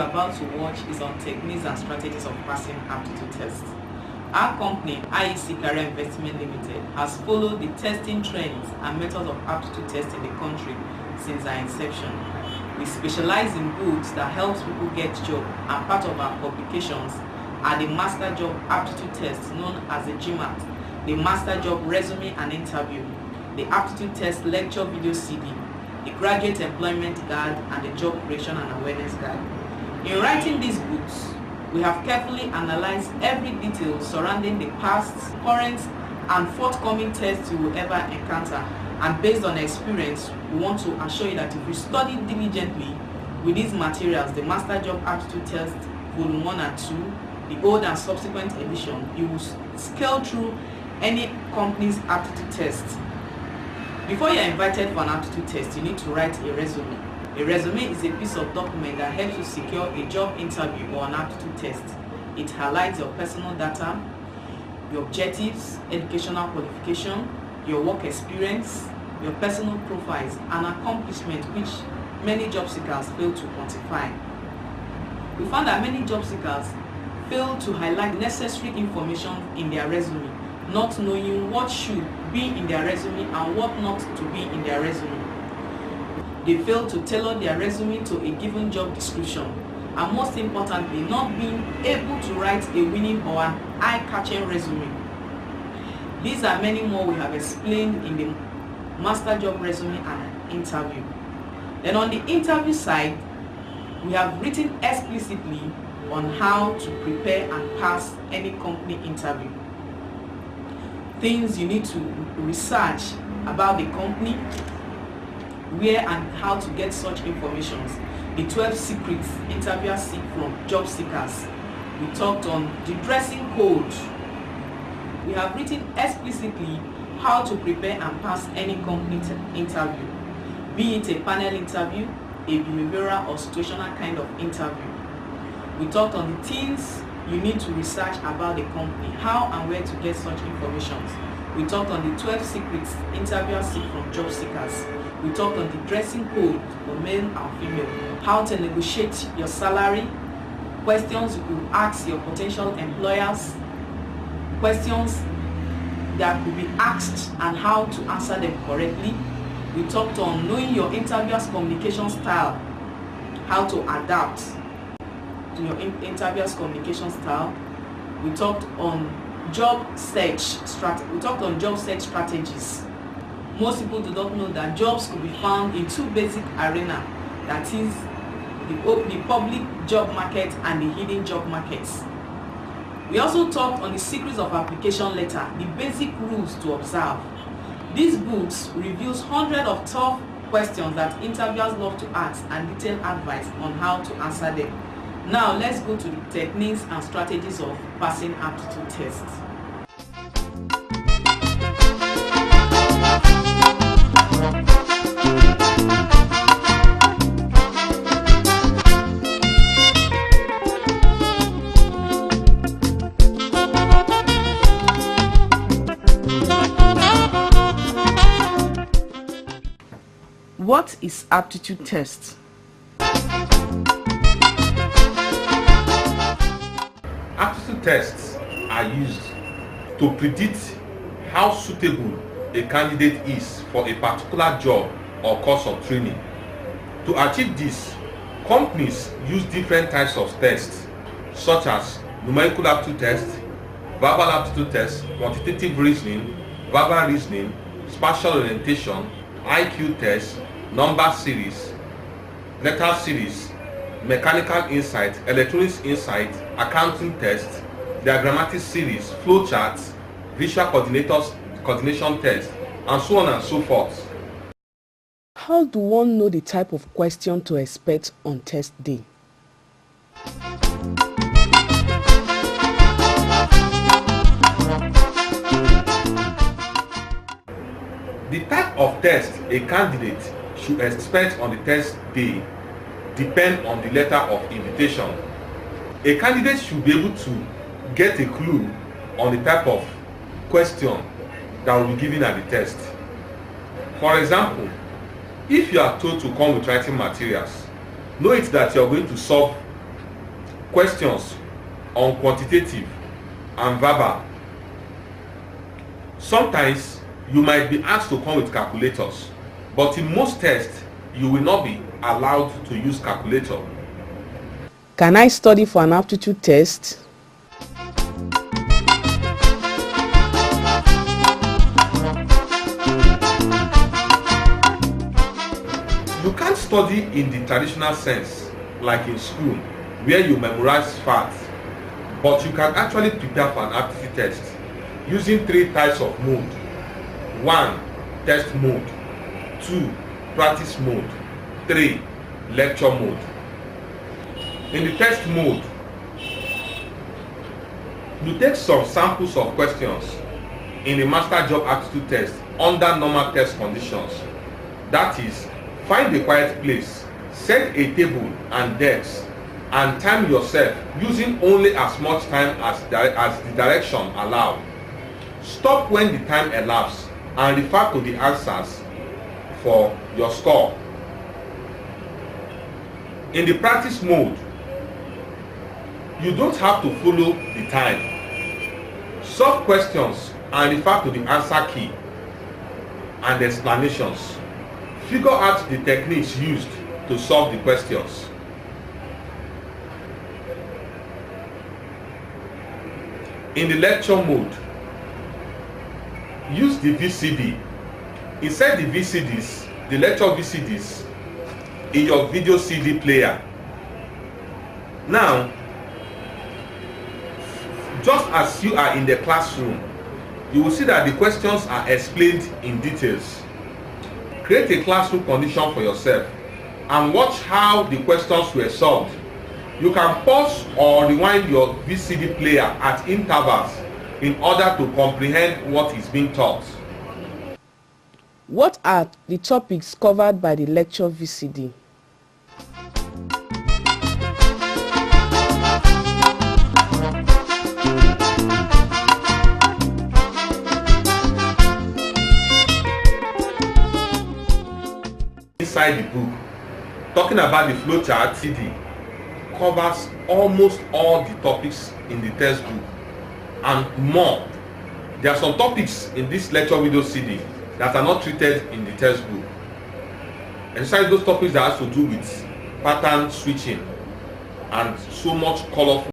you're about to watch is on techniques and strategies of passing aptitude tests. Our company, IEC Career Investment Limited, has followed the testing trends and methods of aptitude tests in the country since our inception. We specialize in books that helps people get jobs, and part of our publications are the Master Job Aptitude Test known as the GMAT, the Master Job Resume and Interview, the Aptitude Test Lecture Video CD, the Graduate Employment Guide, and the Job Creation and Awareness Guide. In writing these books, we have carefully analyzed every detail surrounding the past, current, and forthcoming tests you will ever encounter. And based on experience, we want to assure you that if you study diligently with these materials, the Master Job Aptitude Test Volume 1 and 2, the old and subsequent edition, you will scale through any company's aptitude test. Before you are invited for an aptitude test, you need to write a resume. A resume is a piece of document that helps you secure a job interview or an aptitude test. It highlights your personal data, your objectives, educational qualification, your work experience, your personal profiles, and accomplishments which many job seekers fail to quantify. We found that many job seekers fail to highlight necessary information in their resume, not knowing what should be in their resume and what not to be in their resume. They fail to tailor their resume to a given job description, and most importantly, not being able to write a winning or an eye-catching resume. These are many more we have explained in the Master Job Resume and Interview. Then on the interview side, we have written explicitly on how to prepare and pass any company interview. Things you need to research about the company, where and how to get such information, the 12 secrets interviewers seek from job seekers. We talked on the dressing code. We have written explicitly how to prepare and pass any company interview, be it a panel interview, a behavioral or situational kind of interview. We talked on the things you need to research about the company, how and where to get such information. We talked on the 12 secrets interviewers seek from job seekers. We talked on the dressing code for male and female, how to negotiate your salary, questions you could ask your potential employers, questions that could be asked and how to answer them correctly. We talked on knowing your interviewer's communication style, how to adapt to your interviewer's communication style. We talked on job search strategies. Most people do not know that jobs could be found in two basic arenas, that is the public job market and the hidden job markets. We also talked on the secrets of application letter, the basic rules to observe. These books reviews hundreds of tough questions that interviewers love to ask and detailed advice on how to answer them. Now let's go to the techniques and strategies of passing aptitude tests. What is aptitude test? Aptitude tests are used to predict how suitable a candidate is for a particular job or course of training. To achieve this, companies use different types of tests, such as numerical aptitude test, verbal aptitude test, quantitative reasoning, verbal reasoning, spatial orientation, IQ test, number series, letter series, mechanical insight, electronics insight, accounting test, diagrammatic series, flow charts, visual coordination test, and so on and so forth. How do one know the type of question to expect on test day? The type of test a candidate should expect on the test day depend on the letter of invitation. A candidate should be able to get a clue on the type of question that will be given at the test. For example, if you are told to come with writing materials, know it that you are going to solve questions on quantitative and verbal. Sometimes you might be asked to come with calculators, but in most tests you will not be allowed to use calculator. Can I study for an aptitude test? You can't study in the traditional sense like in school where you memorize facts, but you can actually prepare for an aptitude test using 3 types of mode. 1. Test mode. 2. Practice mode. 3. Lecture mode. In the test mode, you take some samples of questions in a master job aptitude test under normal test conditions. That is, find a quiet place, set a table and desk, and time yourself using only as much time as the direction allow. Stop when the time elapses and refer to the answers for your score. In the practice mode, you don't have to follow the time. Solve questions and refer to the answer key and explanations. Figure out the techniques used to solve the questions. In the lecture mode, use the VCD. Insert the VCDs, the lecture VCDs, in your video CD player. Now, just as you are in the classroom, you will see that the questions are explained in details. Create a classroom condition for yourself and watch how the questions were solved. You can pause or rewind your VCD player at intervals in order to comprehend what is being taught. What are the topics covered by the lecture VCD? Inside the book, talking about the flowchart CD covers almost all the topics in the textbook and more. There are some topics in this lecture video CD that are not treated in the textbook. And inside those topics that has to do with pattern switching and so much colorful